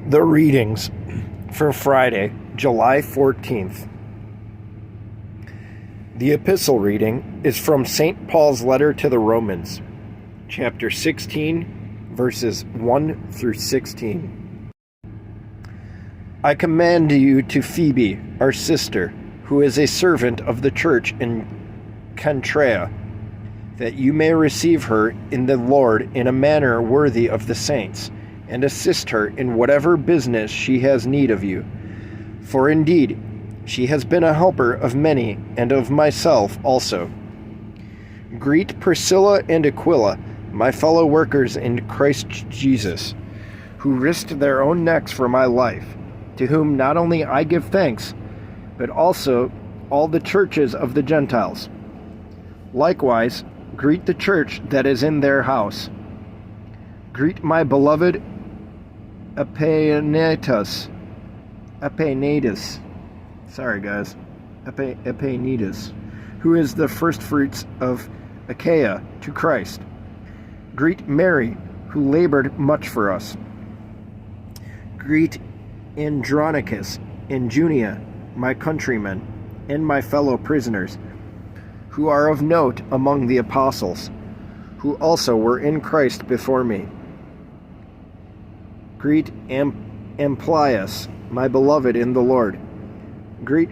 The readings for Friday, July 14th. The epistle reading is from St. Paul's letter to the Romans, chapter 16, verses 1 through 16. I commend you to Phoebe, our sister, who is a servant of the church in Cenchrea, that you may receive her in the Lord in a manner worthy of the saints, and assist her in whatever business she has need of you. For indeed, she has been a helper of many, and of myself also. Greet Priscilla and Aquila, my fellow workers in Christ Jesus, who risked their own necks for my life, to whom not only I give thanks, but also all the churches of the Gentiles. Likewise, greet the church that is in their house. Greet my beloved Epaenetus, who is the firstfruits of Achaia to Christ. Greet Mary, who labored much for us. Greet Andronicus and Junia, my countrymen, and my fellow prisoners, who are of note among the apostles, who also were in Christ before me. Greet Amplias, my beloved in the Lord. Greet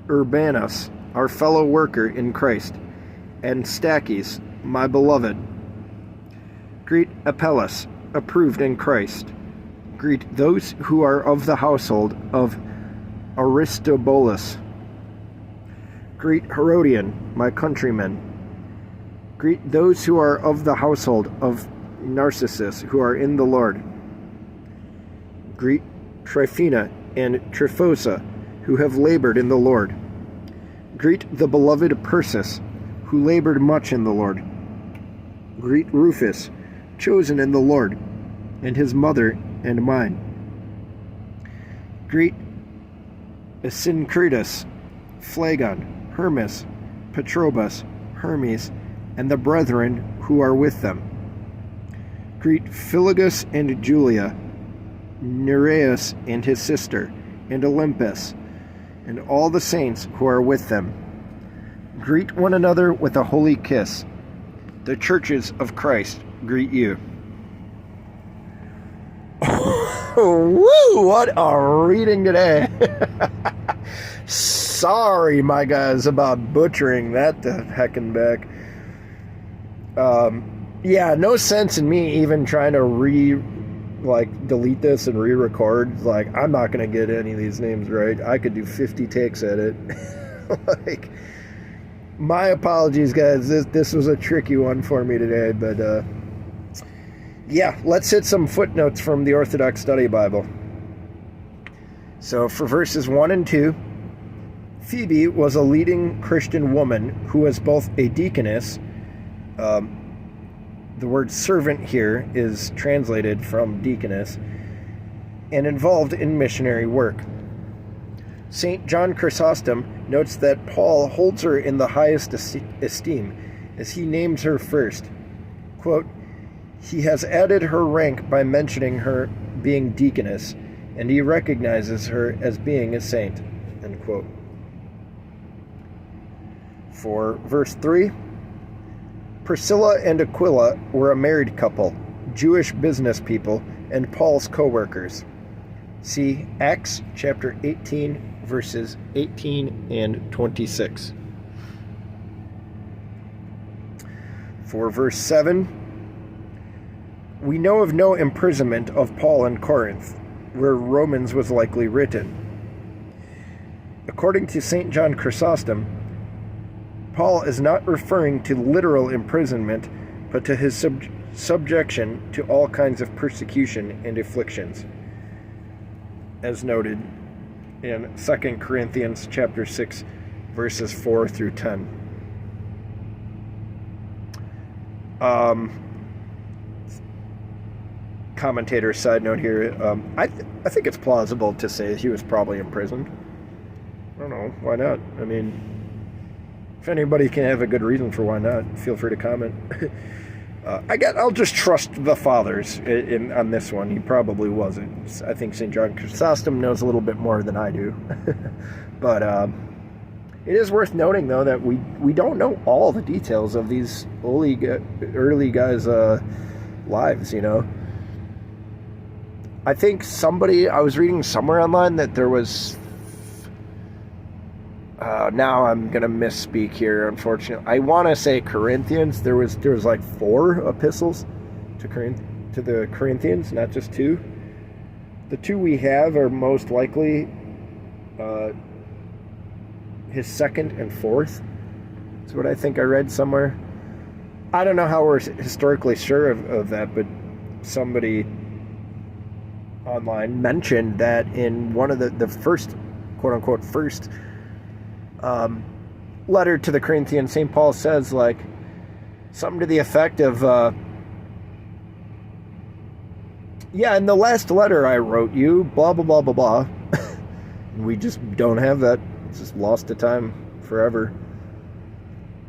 Urbanus, our fellow worker in Christ, and Stachys, my beloved. Greet Apelles, approved in Christ. Greet those who are of the household of Aristobulus. Greet Herodian, my countrymen. Greet those who are of the household of Narcissus, who are in the Lord. Greet Tryphena and Tryphosa, who have labored in the Lord. Greet the beloved Persis, who labored much in the Lord. Greet Rufus, chosen in the Lord, and his mother and mine. Greet Asyncritus, Phlegon, Hermas, Patrobas, Hermes, and the brethren who are with them. Greet Philologus and Julia, Nereus and his sister, and Olympus, and all the saints who are with them. Greet one another with a holy kiss. The churches of Christ greet you. Woo! What a reading today! Sorry, my guys, about butchering that to heckin' back. Yeah, no sense in me even trying to delete this and re-record. I'm not going to get any of these names right. I could do 50 takes at it. My apologies, guys. This was a tricky one for me today, but yeah, let's hit some footnotes from the Orthodox Study Bible. So for verses 1 and 2, Phoebe was a leading Christian woman who was both a deaconess. The word servant here is translated from deaconess, and involved in missionary work. St. John Chrysostom notes that Paul holds her in the highest esteem, as he names her first. Quote, he has added her rank by mentioning her being deaconess, and he recognizes her as being a saint. End quote. For verse 3, Priscilla and Aquila were a married couple, Jewish business people, and Paul's co-workers. See Acts chapter 18, verses 18 and 26. For verse 7, we know of no imprisonment of Paul in Corinth, where Romans was likely written. According to St. John Chrysostom, Paul is not referring to literal imprisonment, but to his subjection to all kinds of persecution and afflictions, as noted in 2 Corinthians chapter 6, verses 4 through 10. Commentator side note here, I think it's plausible to say he was probably imprisoned. I don't know, why not? I mean, if anybody can have a good reason for why not, feel free to comment. I'll just trust the fathers on this one. He probably wasn't. I think St. John Chrysostom knows a little bit more than I do. But it is worth noting, though, that we don't know all the details of these early guys' lives, I think I was reading somewhere online that there was, now I'm going to misspeak here, unfortunately. I want to say Corinthians. There was like 4 epistles to the Corinthians, not just 2. The 2 we have are most likely his 2nd and 4th. That's what I think I read somewhere. I don't know how we're historically sure of that, but somebody online mentioned that in one of the first, quote-unquote, first letter to the Corinthians, St. Paul says, like, something to the effect of, in the last letter I wrote you, blah, blah, blah, blah, blah. We just don't have that. It's just lost to time forever.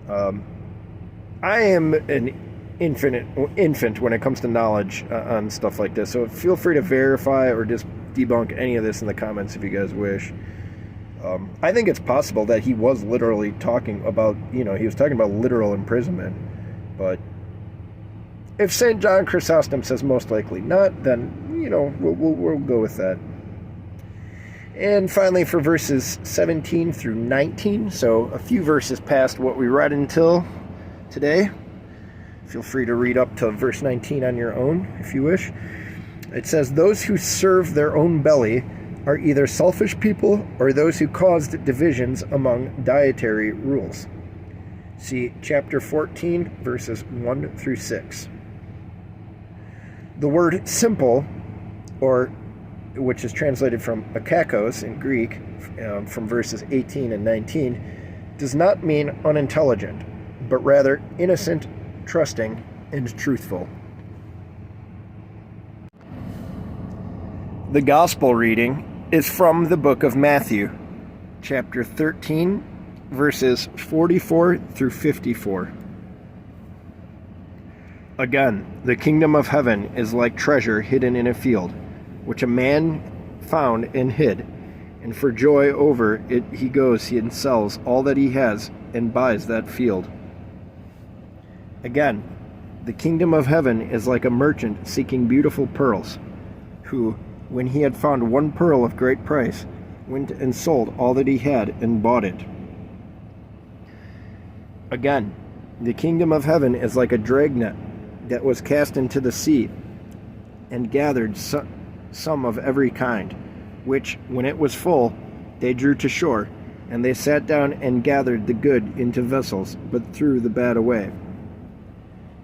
I am an infant when it comes to knowledge on stuff like this, so feel free to verify or just debunk any of this in the comments if you guys wish. I think it's possible that he was literally talking about, he was talking about literal imprisonment, but if St. John Chrysostom says most likely not, then, we'll go with that. And finally, for verses 17 through 19, so a few verses past what we read until today. Feel free to read up to verse 19 on your own, if you wish. It says, "Those who serve their own belly are either selfish people or those who caused divisions among dietary rules." See chapter 14, verses 1 through 6. The word simple, which is translated from akakos in Greek, from verses 18 and 19, does not mean unintelligent, but rather innocent, trusting, and truthful. The gospel reading is from the book of Matthew, chapter 13, verses 44 through 54. "Again, the kingdom of heaven is like treasure hidden in a field, which a man found and hid, and for joy over it he goes and sells all that he has and buys that field. Again, the kingdom of heaven is like a merchant seeking beautiful pearls, who, when he had found one pearl of great price, went and sold all that he had and bought it. Again, the kingdom of heaven is like a dragnet that was cast into the sea and gathered some of every kind, which, when it was full, they drew to shore, and they sat down and gathered the good into vessels, but threw the bad away.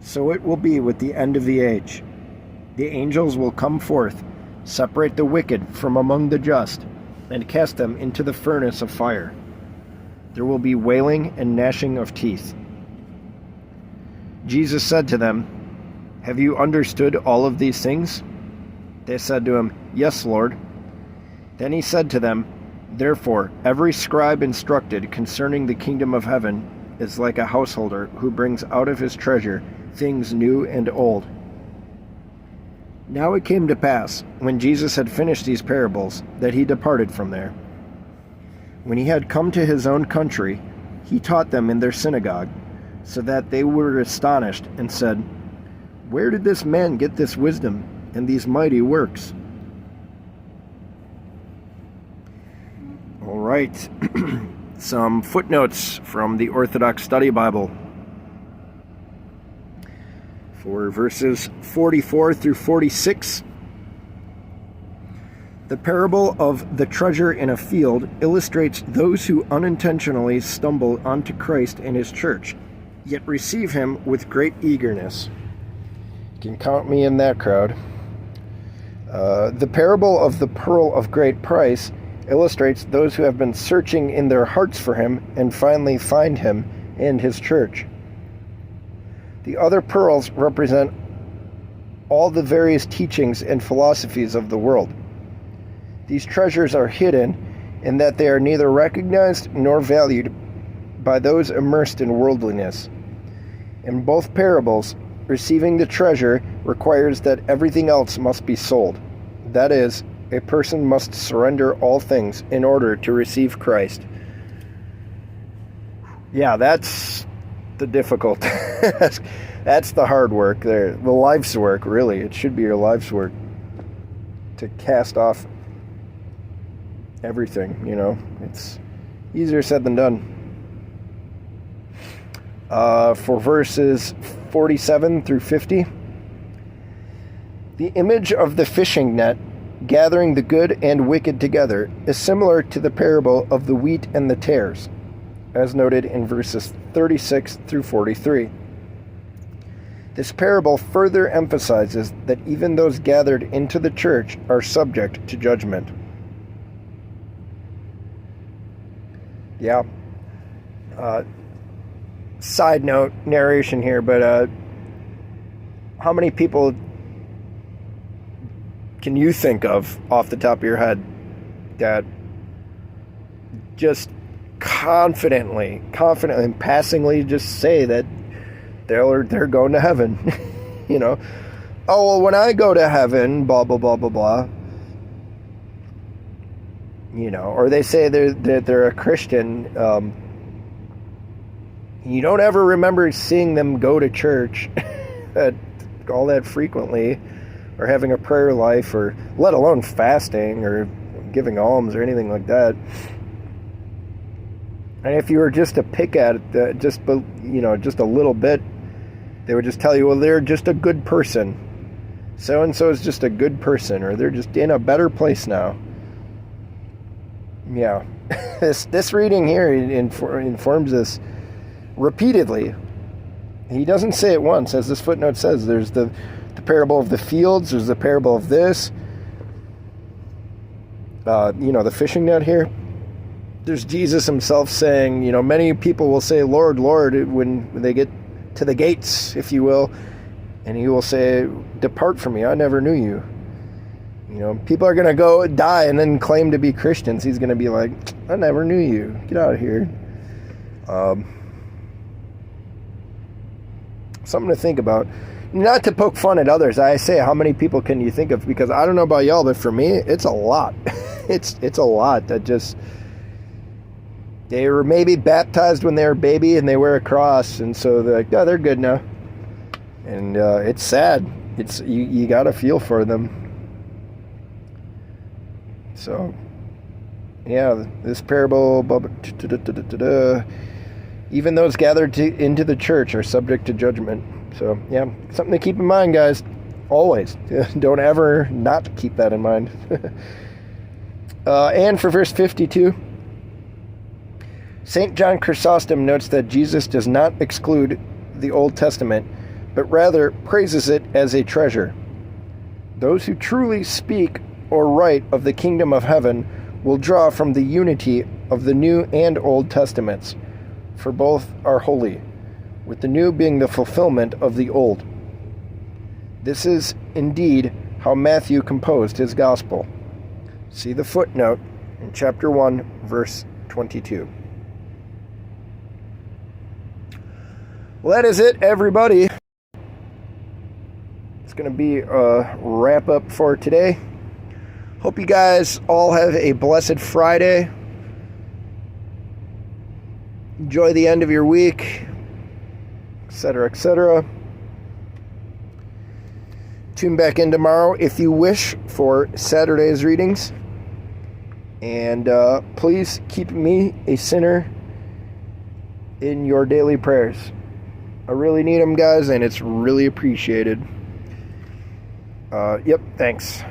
So it will be with the end of the age. The angels will come forth, separate the wicked from among the just, and cast them into the furnace of fire. There will be wailing and gnashing of teeth." Jesus said to them, "Have you understood all of these things?" They said to him, "Yes, Lord." Then he said to them, "Therefore, every scribe instructed concerning the kingdom of heaven is like a householder who brings out of his treasure things new and old." Now it came to pass, when Jesus had finished these parables, that he departed from there. When he had come to his own country, he taught them in their synagogue, so that they were astonished and said, "Where did this man get this wisdom and these mighty works?" All right, some footnotes from the Orthodox Study Bible. For verses 44 through 46, the parable of the treasure in a field illustrates those who unintentionally stumble onto Christ and his church, yet receive him with great eagerness. You can count me in that crowd. The parable of the pearl of great price illustrates those who have been searching in their hearts for him and finally find him and his church. The other pearls represent all the various teachings and philosophies of the world. These treasures are hidden in that they are neither recognized nor valued by those immersed in worldliness. In both parables, receiving the treasure requires that everything else must be sold. That is, a person must surrender all things in order to receive Christ. Yeah, that's the difficult. That's the hard work there. The life's work, really. It should be your life's work. To cast off everything, It's easier said than done. For verses 47 through 50. The image of the fishing net gathering the good and wicked together is similar to the parable of the wheat and the tares, as noted in verses 36 through 43. This parable further emphasizes that even those gathered into the church are subject to judgment. Yeah. Side note, narration here, but how many people can you think of off the top of your head that just confidently and passingly just say that they're going to heaven? Oh, well, when I go to heaven, blah, blah, blah, blah, blah. Or they say they're a Christian. You don't ever remember seeing them go to church all that frequently, or having a prayer life, or let alone fasting or giving alms or anything like that. And if you were just to pick at it, just a little bit, they would just tell you, well, they're just a good person. So-and-so is just a good person, or they're just in a better place now. Yeah. This reading here informs us repeatedly. He doesn't say it once, as this footnote says. There's the parable of the fields, there's the parable of this, the fishing net here. There's Jesus himself saying, many people will say, Lord, Lord, when they get to the gates, if you will, and he will say, depart from me, I never knew you. People are going to go die and then claim to be Christians. He's going to be like, I never knew you. Get out of here. Something to think about. Not to poke fun at others. I say, how many people can you think of? Because I don't know about y'all, but for me, it's a lot. It's a lot that just... They were maybe baptized when they were a baby and they wear a cross, and so they're like, oh, they're good now. And it's sad. It's you got to feel for them. So, yeah, this parable, even those gathered into the church are subject to judgment. So, yeah, something to keep in mind, guys. Always. Don't ever not keep that in mind. And for verse 52, St. John Chrysostom notes that Jesus does not exclude the Old Testament, but rather praises it as a treasure. Those who truly speak or write of the kingdom of heaven will draw from the unity of the New and Old Testaments, for both are holy, with the new being the fulfillment of the old. This is indeed how Matthew composed his gospel. See the footnote in chapter 1, verse 22. Well, that is it, everybody. It's going to be a wrap up for today. Hope you guys all have a blessed Friday. Enjoy the end of your week, etc., etc. Tune back in tomorrow if you wish for Saturday's readings. And please keep me, a sinner, in your daily prayers. I really need them, guys, and it's really appreciated. Yep, thanks.